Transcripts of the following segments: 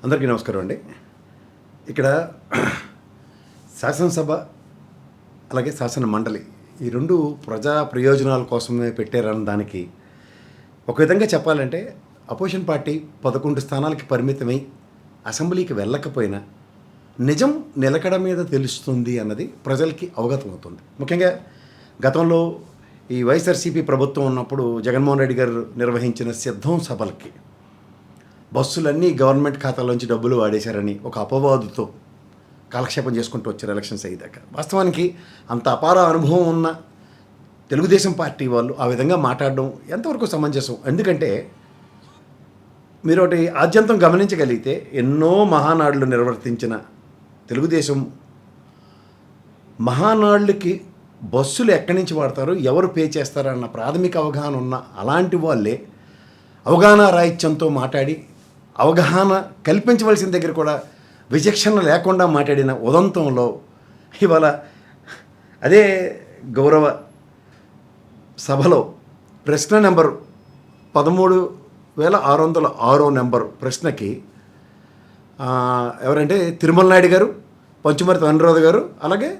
అందరికీ నమస్కారం అండి. ఇక్కడ శాసనసభ అలాగే శాసన మండలి ఈ రెండు ప్రజా ప్రయోజనాల కోసమే పెట్టారన్న దానికి ఒక విధంగా చెప్పాలంటే అపోజిషన్ పార్టీ 11 స్థానాలకి పరిమితమై అసెంబ్లీకి వెళ్ళకపోయినా నిజం నిలకడ మీద తెలుస్తుంది అన్నది ప్రజలకి అవగతమవుతుంది. ముఖ్యంగా గతంలో ఈ వైఎస్ఆర్సీపీ ప్రభుత్వం ఉన్నప్పుడు జగన్మోహన్ రెడ్డి గారు నిర్వహించిన సిద్ధం సభలకి బస్సులన్నీ గవర్నమెంట్ ఖాతాలోంచి డబ్బులు వాడేశారని ఒక అపవాదుతో కాలక్షేపం చేసుకుంటూ వచ్చారు ఎలక్షన్స్ అయ్యేదాకా. వాస్తవానికి అంత అపార అనుభవం ఉన్న తెలుగుదేశం పార్టీ వాళ్ళు ఆ విధంగా మాట్లాడడం ఎంతవరకు సమంజసం? ఎందుకంటే మీరు ఒకటి ఆద్యంతం గమనించగలిగితే ఎన్నో మహానాడులు నిర్వర్తించిన తెలుగుదేశం మహానాడులకి బస్సులు ఎక్కడి నుంచి వాడతారు, ఎవరు పే చేస్తారన్న ప్రాథమిక అవగాహన ఉన్న అలాంటి వాళ్ళే అవగాహన రాహిత్యంతో మాట్లాడి అవగాహన కల్పించవలసిన దగ్గర కూడా విచక్షణ లేకుండా మాట్లాడిన ఉదంతంలో ఇవాళ అదే గౌరవ సభలో ప్రశ్న నెంబరు 13,606 నెంబరు ప్రశ్నకి ఎవరంటే తిరుమల నాయుడు గారు, పంచుమర్తి అనురాధ గారు, అలాగే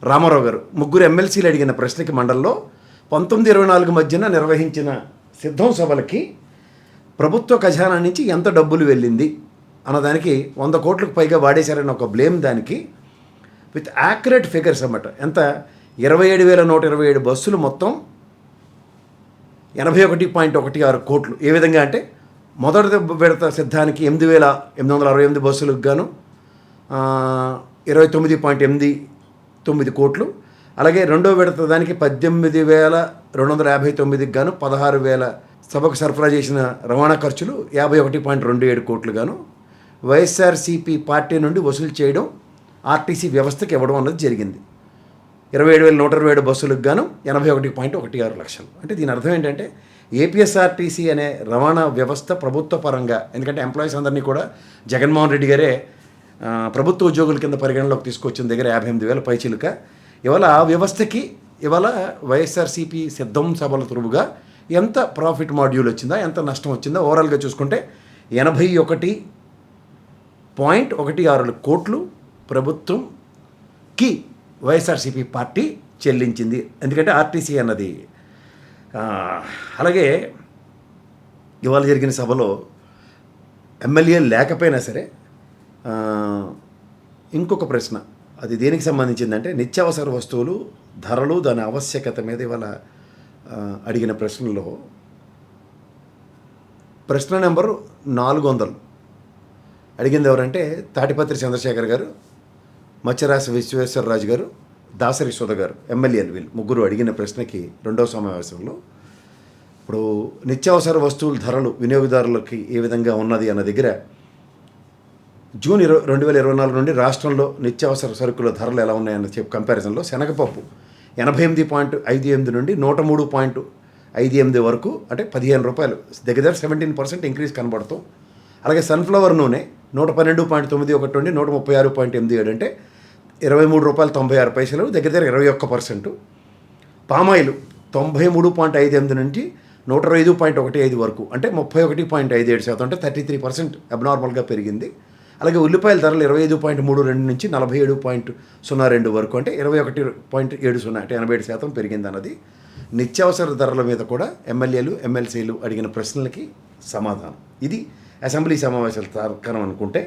రామారావు గారు ముగ్గురు ఎమ్మెల్సీలు అడిగిన ప్రశ్నకి మండలిలో 19-24 మధ్యన నిర్వహించిన సిద్ధం సభలకి ప్రభుత్వ ఖజానా నుంచి ఎంత డబ్బులు వెళ్ళింది అన్నదానికి 100 కోట్లకు పైగా వాడేశారని ఒక బ్లేమ్ దానికి విత్ యాక్యురేట్ ఫిగర్స్ అన్నమాట. ఎంత 27,127 బస్సులు మొత్తం 81.16 కోట్లు. ఏ విధంగా అంటే మొదటి విడత సిద్ధానికి 8,868 బస్సులకు గాను 29.89 కోట్లు, అలాగే రెండో విడత దానికి 18,259కి గాను 16,000 సభకు సరఫరా చేసిన రవాణా ఖర్చులు 51.27 కోట్లు గాను వైఎస్ఆర్సీపీ పార్టీ నుండి వసూలు చేయడం ఆర్టీసీ వ్యవస్థకి ఇవ్వడం అన్నది జరిగింది. 27,127 బస్సులకు గాను 81.16 లక్షలు. అంటే దీని అర్థం ఏంటంటే ఏపీఎస్ఆర్టీసీ అనే రవాణా వ్యవస్థ ప్రభుత్వ పరంగా, ఎందుకంటే ఎంప్లాయీస్ అందరినీ కూడా జగన్మోహన్ రెడ్డి గారే ప్రభుత్వ ఉద్యోగుల కింద పరిగణలోకి తీసుకొచ్చిన దగ్గర 58,000 పైచిలుక ఇవాళ ఆ వ్యవస్థకి ఇవాళ వైఎస్ఆర్సీపీ సిద్ధం సభల తురువుగా ఎంత ప్రాఫిట్ మాడ్యూల్ వచ్చిందా, ఎంత నష్టం వచ్చిందా ఓవరాల్గా చూసుకుంటే 81.16 కోట్లు ప్రభుత్వంకి వైఎస్ఆర్సీపీ పార్టీ చెల్లించింది. ఎందుకంటే ఆర్టీసీ అన్నది. అలాగే ఇవాళ జరిగిన సభలో ఎమ్మెల్యేలు లేకపోయినా సరే ఇంకొక ప్రశ్న, అది దేనికి సంబంధించిందంటే నిత్యావసర వస్తువులు ధరలు దాని ఆవశ్యకత మీద ఇవాళ అడిగిన ప్రశ్నలో ప్రశ్న నెంబరు 400 అడిగింది ఎవరంటే తాటిపత్రి చంద్రశేఖర్ గారు, మత్స్యరాశి విశ్వేశ్వరరాజు గారు, దాసరి సుధ గారు, ఎమ్మెల్యేలు వీళ్ళు ముగ్గురు అడిగిన ప్రశ్నకి రెండవ సమావేశంలో ఇప్పుడు నిత్యావసర వస్తువుల ధరలు వినియోగదారులకి ఏ విధంగా ఉన్నది అన్న దగ్గర జూన్ 2024 నుండి రాష్ట్రంలో నిత్యావసర సరుకుల ధరలు ఎలా ఉన్నాయన్న కంపారిజన్లో శనగపప్పు 88.58 నుండి 103.58 వరకు, అంటే 15 రూపాయలు దగ్గర 17% ఇంక్రీజ్ కనబడుతూ, అలాగే సన్ఫ్లవర్ నూనె 112.91 నుండి 136.87, అంటే 23 రూపాయలు 96 పైసలు, దగ్గర 21%. పామాయిల్ 93.58 నుంచి 105.15 వరకు, అంటే 31.57%, అంటే 33% అబ్నార్మల్గా పెరిగింది. అలాగే ఉల్లిపాయల ధరలు 25.32 నుంచి 47.02 వరకు, అంటే 21.70, అంటే 87% పెరిగింది అన్నది నిత్యావసర ధరల మీద కూడా ఎమ్మెల్యేలు ఎమ్మెల్సీలు అడిగిన ప్రశ్నలకి సమాధానం. ఇది అసెంబ్లీ సమావేశాల తార్కాణం అనుకుంటే